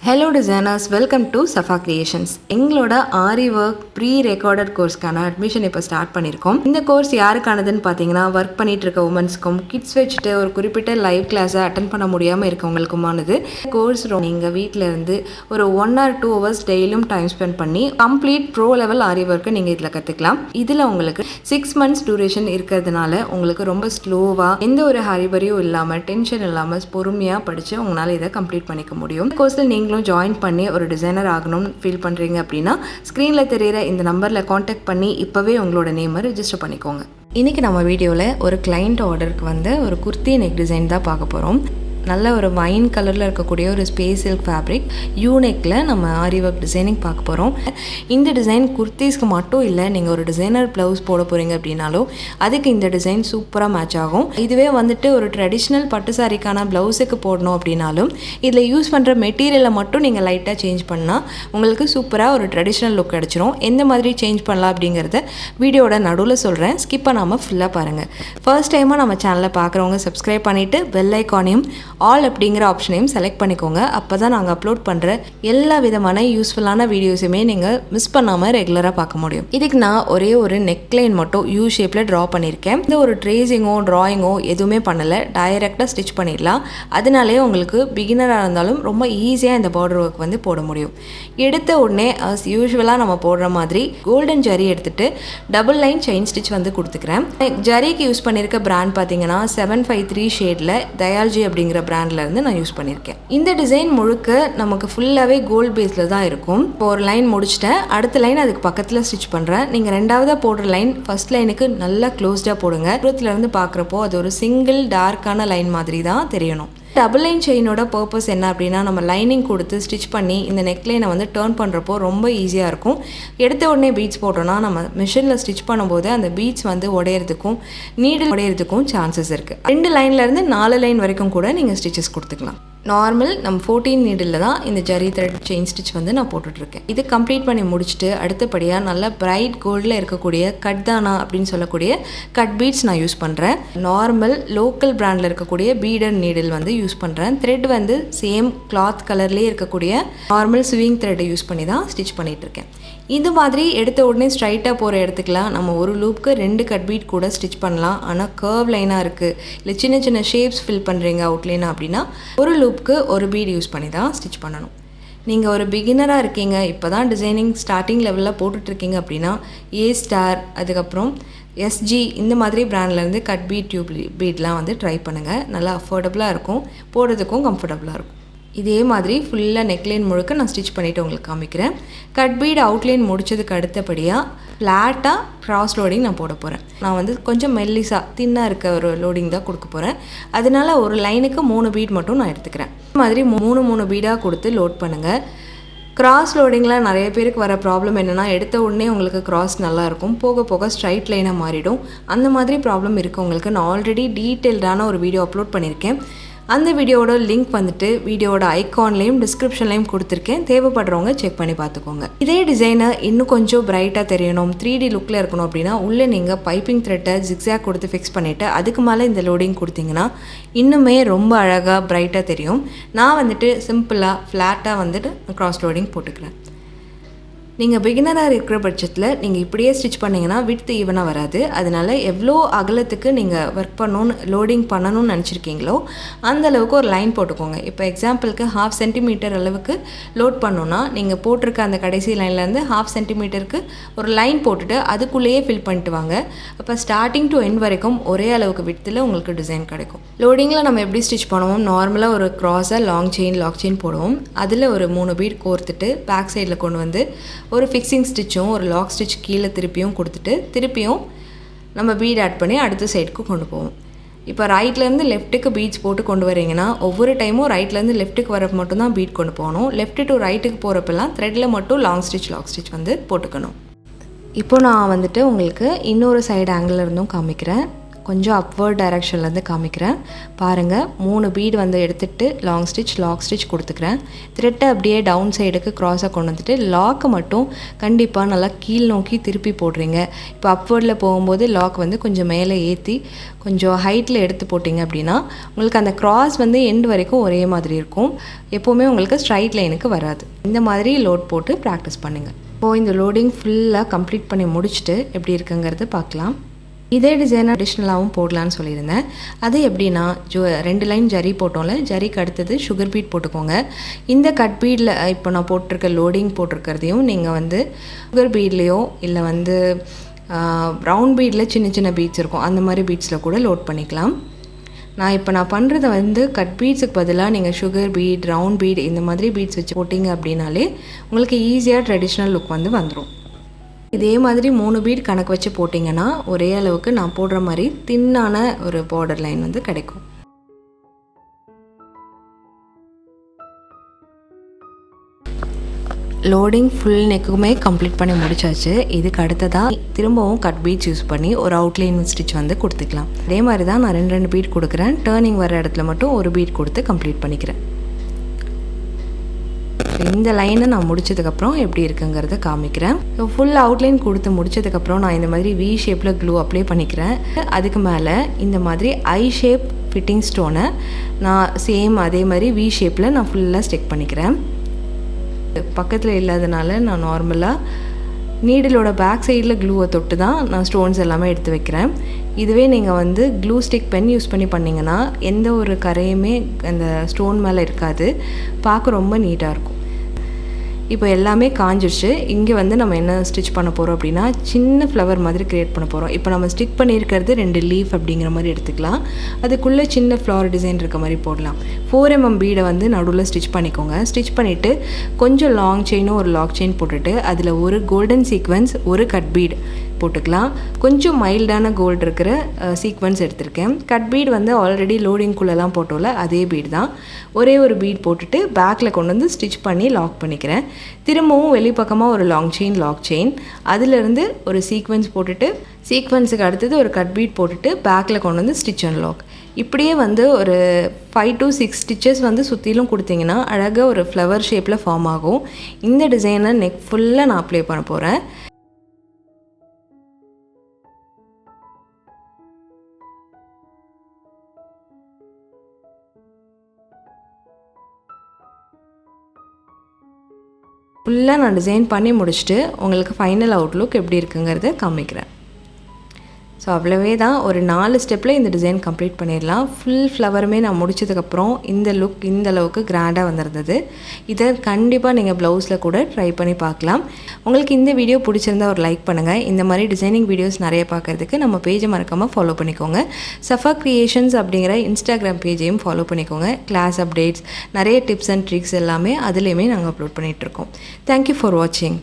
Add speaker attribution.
Speaker 1: Hello designers, welcome to Safa Creations. எங்களோட ஆரி work pre recorded கோர்ஸ்க்கான admission இப்போ start பண்ணியிருக்கோம். இந்த கோர்ஸ் யாருக்கானதுன்னு பார்த்தீங்கன்னா ஒர்க் பண்ணிட்டு இருக்க உமன்ஸ்க்கும் கிட்ஸ் வச்சுட்டு ஒரு குறிப்பிட்ட லைவ் கிளாஸை அட்டன் பண்ண முடியாமல் இருக்கவங்களுக்குமானது. கோர்ஸ் நீங்கள் வீட்டில் இருந்து ஒரு 1 or 2 hours டெய்லியும் டைம் ஸ்பெண்ட் பண்ணி கம்ப்ளீட் ப்ரோ லெவல் ஆரி ஒர்க்கை நீங்கள் இதில் கற்றுக்கலாம். இதில் உங்களுக்கு 6 months டியூரேஷன் இருக்கிறதுனால உங்களுக்கு ரொம்ப ஸ்லோவாக எந்த ஒரு ஹரிபரியும் இல்லாமல் டென்ஷன் இல்லாமல் பொறுமையாக படித்து உங்களால் இதை கம்ப்ளீட் பண்ணிக்க முடியும். கோர்ஸில் நீங்களும் ஜாயின் பண்ணி ஒரு டிசைனர் ஆகணும்னு ஃபீல் பண்ணுறீங்க அப்படின்னா ஸ்க்ரீனில் தெரிகிற இந்த நம்பரில் காண்டாக்ட் பண்ணி இப்போவே உங்களோட நேமை ரெஜிஸ்டர் பண்ணிக்கோங்க. இன்றைக்கி நம்ம வீடியோவில் ஒரு கிளைண்ட் ஆர்டருக்கு வந்து ஒரு குர்த்தி நெக் டிசைன் தான் பார்க்க போகிறோம். நல்ல ஒரு வைன் கலரில் இருக்கக்கூடிய ஒரு ஸ்பேஸ் சில்க் ஃபேப்ரிக் யூனெக்கில் நம்ம ஆரி ஒர்க் டிசைனிங் பார்க்க போகிறோம். இந்த டிசைன் குர்த்திஸ்க்கு மட்டும் இல்லை, நீங்கள் ஒரு டிசைனர் ப்ளவுஸ் போட போகிறீங்க அப்படின்னாலும் அதுக்கு இந்த டிசைன் சூப்பராக மேட்ச் ஆகும். இதுவே வந்துட்டு ஒரு ட்ரெடிஷ்னல் பட்டு சாரிக்கான ப்ளவுஸுக்கு போடணும் அப்படின்னாலும் இதில் யூஸ் பண்ணுற மெட்டீரியலை மட்டும் நீங்கள் லைட்டாக சேஞ்ச் பண்ணால் உங்களுக்கு சூப்பராக ஒரு ட்ரெடிஷ்னல் லுக் கிடச்சிரும். எந்த மாதிரி சேஞ்ச் பண்ணலாம் அப்படிங்கிறத வீடியோட நடுவில் சொல்கிறேன், ஸ்கிப் பண்ணாமல் ஃபுல்லாக பாருங்கள். ஃபர்ஸ்ட் டைமாக நம்ம சேனலை பார்க்குறவங்க சப்ஸ்கிரைப் பண்ணிவிட்டு பெல் ஐக்கானையும் ஆல் அப்படிங்கிற ஆப்ஷனையும் செலக்ட் பண்ணிக்கோங்க. அப்போ தான் நாங்கள் அப்லோட் பண்ணுற எல்லா விதமான யூஸ்ஃபுல்லான வீடியோஸுமே நீங்கள் மிஸ் பண்ணாமல் ரெகுலராக பார்க்க முடியும். இதுக்கு நான் ஒரே ஒரு நெக்லைன் மட்டும் யூ ஷேப்பில் ட்ரா பண்ணியிருக்கேன். இந்த ஒரு ட்ரேசிங்கோ ட்ராயிங்கோ எதுவுமே பண்ணலை, டைரெக்டாக ஸ்டிச் பண்ணிடலாம். அதனாலே உங்களுக்கு பிகினராக இருந்தாலும் ரொம்ப ஈஸியாக இந்த பார்டர் ஒர்க் வந்து போட முடியும். எடுத்த உடனே அஸ் யூஸ்வலாக நம்ம போடுற மாதிரி கோல்டன் ஜரி எடுத்துகிட்டு டபுள் லைன் செயின் ஸ்டிச் வந்து கொடுத்துக்கிறேன். ஜரிக்கு யூஸ் பண்ணியிருக்க பிராண்ட் பார்த்தீங்கன்னா 753 ஷேடில் தயால்ஜி அப்படிங்கிற பிராண்ட்லேருந்து நான் யூஸ் பண்ணியிருக்கேன். இந்த டிசைன் முழுக்க நமக்கு ஃபுல்லாகவே கோல்ட் பேஸில் தான் இருக்கும். இப்போ ஒரு லைன் முடிச்சிட்டேன், அடுத்த லைன் அதுக்கு பக்கத்தில் ஸ்டிச் பண்ணுறேன். நீங்கள் ரெண்டாவதாக போடுற லைன் ஃபர்ஸ்ட் லைனுக்கு நல்லா க்ளோஸ்டாக போடுங்க. தூரத்துலேருந்து பார்க்குறப்போ அது ஒரு சிங்கிள் டார்க்கான லைன் மாதிரி தான் தெரியணும். டபுள் லைன் செயினோட பர்பஸ் என்ன அப்படின்னா நம்ம லைனிங் கொடுத்து ஸ்டிச் பண்ணி இந்த நெக்லைனை வந்து டேர்ன் பண்ணுறப்போ ரொம்ப ஈஸியாக இருக்கும். எடுத்த உடனே பீட்ஸ் போட்டோன்னா நம்ம மிஷினில் ஸ்டிச் பண்ணும்போது அந்த பீட்ஸ் வந்து உடையிறதுக்கும் நீடில் உடையிறதுக்கும் சான்சஸ் இருக்குது. 2 லைன்லேருந்து 4 லைன் வரைக்கும் கூட நீங்கள் ஸ்டிச்சஸ் கொடுத்துக்கலாம். நார்மல் நம்ம 14 நீடில் தான் இந்த ஜரி த்ரெட் செயின் ஸ்டிச் வந்து நான் போட்டுட்ருக்கேன். இது கம்ப்ளீட் பண்ணி முடிச்சுட்டு அடுத்தபடியாக நல்லா பிரைட் கோல்டில் இருக்கக்கூடிய கட்தானா அப்படின்னு சொல்லக்கூடிய கட் பீட்ஸ் நான் யூஸ் பண்ணுறேன். நார்மல் லோக்கல் பிராண்டில் இருக்கக்கூடிய பீடர் நீடில் வந்து யூஸ் பண்ணுறேன். த்ரெட் வந்து சேம் கிளாத் கலர்லேயே இருக்கக்கூடிய நார்மல் ஸ்விங் த்ரெட்டை யூஸ் பண்ணி தான் ஸ்டிச் பண்ணிகிட்ருக்கேன். இது மாதிரி எடுத்த உடனே ஸ்ட்ரைட்டாக போகிற இடத்துக்குலாம் நம்ம ஒரு லூப்புக்கு 2 கட் பீட் கூட ஸ்டிச் பண்ணலாம். ஆனால் கர்வ் லைனாக இருக்குது, இல்லை சின்ன சின்ன ஷேப்ஸ் ஃபில் பண்ணுறீங்க அவுட்லைனாக அப்படின்னா ஒரு லூப்புக்கு ஒரு பீட் யூஸ் பண்ணி தான் ஸ்டிச் பண்ணணும். நீங்கள் ஒரு பிகினராக இருக்கீங்க, இப்போ தான் டிசைனிங் ஸ்டார்டிங் லெவலில் போட்டுட்ருக்கீங்க அப்படின்னா ஏ ஸ்டார் அதுக்கப்புறம் எஸ்ஜி இந்த மாதிரி பிராண்ட்லேருந்து கட் பீட் டியூப் பீட்லாம் வந்து ட்ரை பண்ணுங்கள். நல்லா அஃபோர்டபுளாக இருக்கும், போடுறதுக்கும் கம்ஃபர்டபுளாக இருக்கும். இதே மாதிரி ஃபுல்லாக நெக்லைன் முழுக்க நான் ஸ்டிச் பண்ணிவிட்டு உங்களுக்கு காமிக்கிறேன். கட் பீட் அவுட்லைன் முடித்ததுக்கு அடுத்தபடியாக ஃப்ளாட்டாக க்ராஸ் லோடிங் நான் போட போகிறேன். நான் வந்து கொஞ்சம் மெல்லிஸாக தின்னாக இருக்க ஒரு லோடிங் தான் கொடுக்க போகிறேன். அதனால ஒரு லைனுக்கு 3 பீட் மட்டும் நான் எடுத்துக்கிறேன். இந்த மாதிரி 3 பீடாக கொடுத்து லோட் பண்ணுங்கள். கிராஸ் லோடிங்கில் நிறைய பேருக்கு வர ப்ராப்ளம் என்னென்னா எடுத்த உடனே உங்களுக்கு கிராஸ் நல்லாயிருக்கும், போக போக ஸ்ட்ரைட் லைனாக மாறிடும். அந்த மாதிரி ப்ராப்ளம் இருக்கவங்களுக்கு நான் ஆல்ரெடி டீட்டெயில்டான ஒரு வீடியோ அப்லோட் பண்ணியிருக்கேன். அந்த வீடியோட லிங்க் வந்துட்டு வீடியோட ஐகான்லேயும் டிஸ்கிரிப்ஷன்லேயும் கொடுத்துருக்கேன். தேவைப்படுறவங்க செக் பண்ணி பார்த்துக்கோங்க. இதே டிசைனை இன்னும் கொஞ்சம் பிரைட்டாக தெரியணும், 3D லுக்கில் இருக்கணும் அப்படின்னா உள்ளே நீங்கள் பைப்பிங் த்ரெட்டை ஜிக்ஸாக் கொடுத்து ஃபிக்ஸ் பண்ணிவிட்டு அதுக்கு மேலே இந்த லோடிங் கொடுத்தீங்கன்னா இன்னுமே ரொம்ப அழகாக பிரைட்டாக தெரியும். நான் வந்துட்டு சிம்பிளாக ஃப்ளாட்டாக வந்துட்டு க்ராஸ் லோடிங் போட்டுக்கிறேன். நீங்கள் பிகினராக இருக்கிற பட்சத்தில் நீங்கள் இப்படியே ஸ்டிச் பண்ணிங்கன்னா விட்த் ஈவனாக வராது. அதனால் எவ்வளோ அகலத்துக்கு நீங்கள் ஒர்க் பண்ணணும்னு லோடிங் பண்ணணும்னு நினச்சிருக்கீங்களோ அந்தளவுக்கு ஒரு லைன் போட்டுக்கோங்க. இப்போ எக்ஸாம்பிளுக்கு 1/2 சென்டிமீட்டர் அளவுக்கு லோட் பண்ணோன்னா நீங்கள் போட்டிருக்க அந்த கடைசி லைன்லேருந்து 1/2 சென்டிமீட்டருக்கு ஒரு லைன் போட்டுட்டு அதுக்குள்ளேயே ஃபில் பண்ணிட்டு வாங்க. அப்போ ஸ்டார்டிங் டு எண்ட் வரைக்கும் ஒரே அளவுக்கு விட்த்தில் உங்களுக்கு டிசைன் கிடைக்கும். லோடிங்கில் நம்ம எப்படி ஸ்டிச் பண்ணுவோம், நார்மலாக ஒரு க்ராஸாக லாங் செயின் போடுவோம். அதில் ஒரு 3 பீட் கோர்த்துட்டு பேக் சைடில் கொண்டு வந்து ஒரு ஃபிக்ஸிங் ஸ்டிச்சும் ஒரு லாக் ஸ்டிச் கீழே திருப்பியும் கொடுத்துட்டு திருப்பியும் நம்ம பீட் ஆட் பண்ணி அடுத்த சைடுக்கு கொண்டு போவோம். இப்போ ரைட்லேருந்து லெஃப்ட்டுக்கு பீட்ஸ் போட்டு கொண்டு வரீங்கன்னா ஒவ்வொரு டைமும் ரைட்லேருந்து லெஃப்ட்டுக்கு வரப்போ மட்டும்தான் பீட் கொண்டு போகணும். லெஃப்ட் டு ரைட்டுக்கு போகிறப்பெல்லாம் த்ரெட்டில் மட்டும் லாக் ஸ்டிச் வந்து போட்டுக்கணும். இப்போ நான் வந்துட்டு உங்களுக்கு இன்னொரு சைடு ஆங்கிள் இருந்தும் காமிக்கிறேன். கொஞ்சம் அப்வர்ட் டைரெக்ஷன்லேருந்து காமிக்கிறேன். பாருங்கள், 3 பீட் வந்து எடுத்துகிட்டு லாக் ஸ்டிச் கொடுத்துக்கிறேன். த்ரெட்டை அப்படியே டவுன் சைடுக்கு க்ராஸாக கொண்டு வந்துட்டு லாக்கை மட்டும் கண்டிப்பாக நல்லா கீழ் நோக்கி திருப்பி போடுறீங்க. இப்போ அப்வர்டில் போகும்போது லாக் வந்து கொஞ்சம் மேலே ஏற்றி கொஞ்சம் ஹைட்டில் எடுத்து போட்டிங்க அப்படின்னா உங்களுக்கு அந்த க்ராஸ் வந்து எண்டு வரைக்கும் ஒரே மாதிரி இருக்கும். எப்போவுமே உங்களுக்கு ஸ்ட்ரைட் லைனுக்கு வராது. இந்த மாதிரி லோட் போட்டு ப்ராக்டிஸ் பண்ணுங்கள். இப்போது இந்த லோடிங் ஃபுல்லாக கம்ப்ளீட் பண்ணி முடிச்சுட்டு எப்படி இருக்குங்கிறது பார்க்கலாம். இதே டிசைன் அடிஷ்னலாகவும் போடலான்னு சொல்லியிருந்தேன். அது எப்படின்னா 2 லைன் ஜரி போட்டோம்ல, ஜரிக்கு அடுத்தது சுகர் பீட் போட்டுக்கோங்க. இந்த கட் பீடில் இப்போ நான் போட்டிருக்க லோடிங் போட்டிருக்கிறதையும் நீங்கள் வந்து சுகர் பீட்லேயோ இல்லை வந்து ரவுண்ட் பீடில் சின்ன சின்ன பீட்ஸ் இருக்கும், அந்த மாதிரி பீட்ஸில் கூட லோட் பண்ணிக்கலாம். நான் பண்ணுறதை வந்து கட் பீட்ஸுக்கு பதிலாக நீங்கள் சுகர் பீட், ரவுண்ட் பீட் இந்த மாதிரி பீட்ஸ் வச்சு போட்டிங்க அப்படின்னாலே உங்களுக்கு ஈஸியாக ட்ரெடிஷ்னல் லுக் வந்து வந்துடும். இதே மாதிரி 3 பீட் கணக்கு வச்சு போட்டிங்கன்னா ஒரே அளவுக்கு நான் போடுற மாதிரி தின்னான ஒரு பார்டர் லைன் வந்து கிடைக்கும். லோடிங் ஃபுல் நெக்குமே கம்ப்ளீட் பண்ணி முடிச்சாச்சு. இதுக்கு அடுத்ததாக திரும்பவும் கட் பீட்ஸ் யூஸ் பண்ணி ஒரு அவுட்லைன் ஸ்டிச் வந்து கொடுத்துக்கலாம். அதே மாதிரி தான் நான் 2 பீட் கொடுக்குறேன். டேர்னிங் வர இடத்துல மட்டும் ஒரு பீட் கொடுத்து கம்ப்ளீட் பண்ணிக்கிறேன். இந்த லைனை நான் முடிச்சதுக்கப்புறம் எப்படி இருக்குங்கிறத காமிக்கிறேன். ஃபுல் அவுட்லைன் கொடுத்து முடிச்சதுக்கப்புறம் நான் இந்த மாதிரி வி ஷேப்பில் க்ளூ அப்ளை பண்ணிக்கிறேன். அதுக்கு மேலே இந்த மாதிரி ஐ ஷேப் ஃபிட்டிங் ஸ்டோனை நான் சேம் அதே மாதிரி வி ஷேப்பில் நான் ஃபுல்லாக ஸ்டிக் பண்ணிக்கிறேன். பக்கத்தில் இல்லாதனால நான் நார்மலாக நீடிலோட பேக் சைடில் க்ளூவை தொட்டு தான் நான் ஸ்டோன்ஸ் எல்லாமே எடுத்து வைக்கிறேன். இதுவே நீங்கள் வந்து க்ளூ ஸ்டிக் பென் யூஸ் பண்ணி பண்ணிங்கன்னா எந்த ஒரு கரையுமே அந்த ஸ்டோன் மேலே இருக்காது, பார்க்க ரொம்ப நீட்டாக இருக்கும். இப்போ எல்லாமே காஞ்சிடுச்சு. இங்கே வந்து நம்ம என்ன ஸ்டிச் பண்ண போகிறோம் அப்படின்னா சின்ன ஃப்ளவர் மாதிரி க்ரியேட் பண்ண போகிறோம். இப்போ நம்ம ஸ்டிக் பண்ணியிருக்கிறது 2 லீஃப் அப்படிங்கிற மாதிரி எடுத்துக்கலாம். அதுக்குள்ளே சின்ன ஃப்ளவர் டிசைன் இருக்க மாதிரி போடலாம். 4mm பீடை வந்து நடுவில் ஸ்டிச் பண்ணிக்கோங்க. ஸ்டிச் பண்ணிவிட்டு கொஞ்சம் லாங் செயினும் ஒரு லாக் செயின் போட்டுட்டு அதில் ஒரு கோல்டன் சீக்வன்ஸ், ஒரு கட் பீட் போட்டுக்கலாம். கொஞ்சம் மைல்டான கோல்டு இருக்கிற சீக்வன்ஸ் எடுத்திருக்கேன். கட் பீட் வந்து ஆல்ரெடி லோடிங்குள்ளெல்லாம் போட்டோம்ல, அதே பீட் தான். ஒரே ஒரு பீட் போட்டுட்டு பேக்கில் கொண்டு வந்து ஸ்டிச் பண்ணி லாக் பண்ணிக்கிறேன். திரும்பவும் வெளிப்பக்கமாக ஒரு லாக் செயின் அதிலிருந்து ஒரு சீக்வன்ஸ் போட்டுட்டு சீக்வன்ஸுக்கு அடுத்தது ஒரு கட் பீட் போட்டுட்டு பேக்கில் கொண்டு வந்து ஸ்டிச் அண்ட் லாக். இப்படியே வந்து ஒரு 5 to 6 ஸ்டிச்சஸ் வந்து சுற்றிலும் கொடுத்தீங்கன்னா அழகாக ஒரு ஃப்ளவர் ஷேப்பில் ஃபார்ம் ஆகும். இந்த டிசைனை நெக் ஃபுல்லாக நான் அப்ளை பண்ண போகிறேன். ஃபுல்லாக நான் டிசைன் பண்ணி முடிச்சுட்டு உங்களுக்கு ஃபைனல் அவுட்லுக் எப்படி இருக்குங்கிறத காமிக்கிறேன். ஸோ அவ்வளவே தான். ஒரு 4 ஸ்டெப்பில் இந்த டிசைன் கம்ப்ளீட் பண்ணிடலாம். ஃபுல் ஃப்ளவருமே நான் முடிச்சதுக்கப்புறம் இந்த லுக் இந்த அளவுக்கு கிராண்டாக வந்திருந்தது. இதை கண்டிப்பாக நீங்கள் ப்ளவுஸில் கூட ட்ரை பண்ணி பார்க்கலாம். உங்களுக்கு இந்த வீடியோ பிடிச்சிருந்தா ஒரு லைக் பண்ணுங்கள். இந்த மாதிரி டிசைனிங் வீடியோஸ் நிறைய பார்க்குறதுக்கு நம்ம பேஜை மறக்காமல் ஃபாலோ பண்ணிக்கோங்க. சஃபா கிரியேஷன்ஸ் அப்படிங்கிற இன்ஸ்டாகிராம் பேஜையும் ஃபாலோ பண்ணிக்கோங்க. கிளாஸ் அப்டேட்ஸ், நிறைய டிப்ஸ் அண்ட் ட்ரிக்ஸ் எல்லாமே அதுலேயுமே நாங்கள் அப்லோட் பண்ணிகிட்ருக்கோம். தேங்க்யூ ஃபார் வாட்சிங்.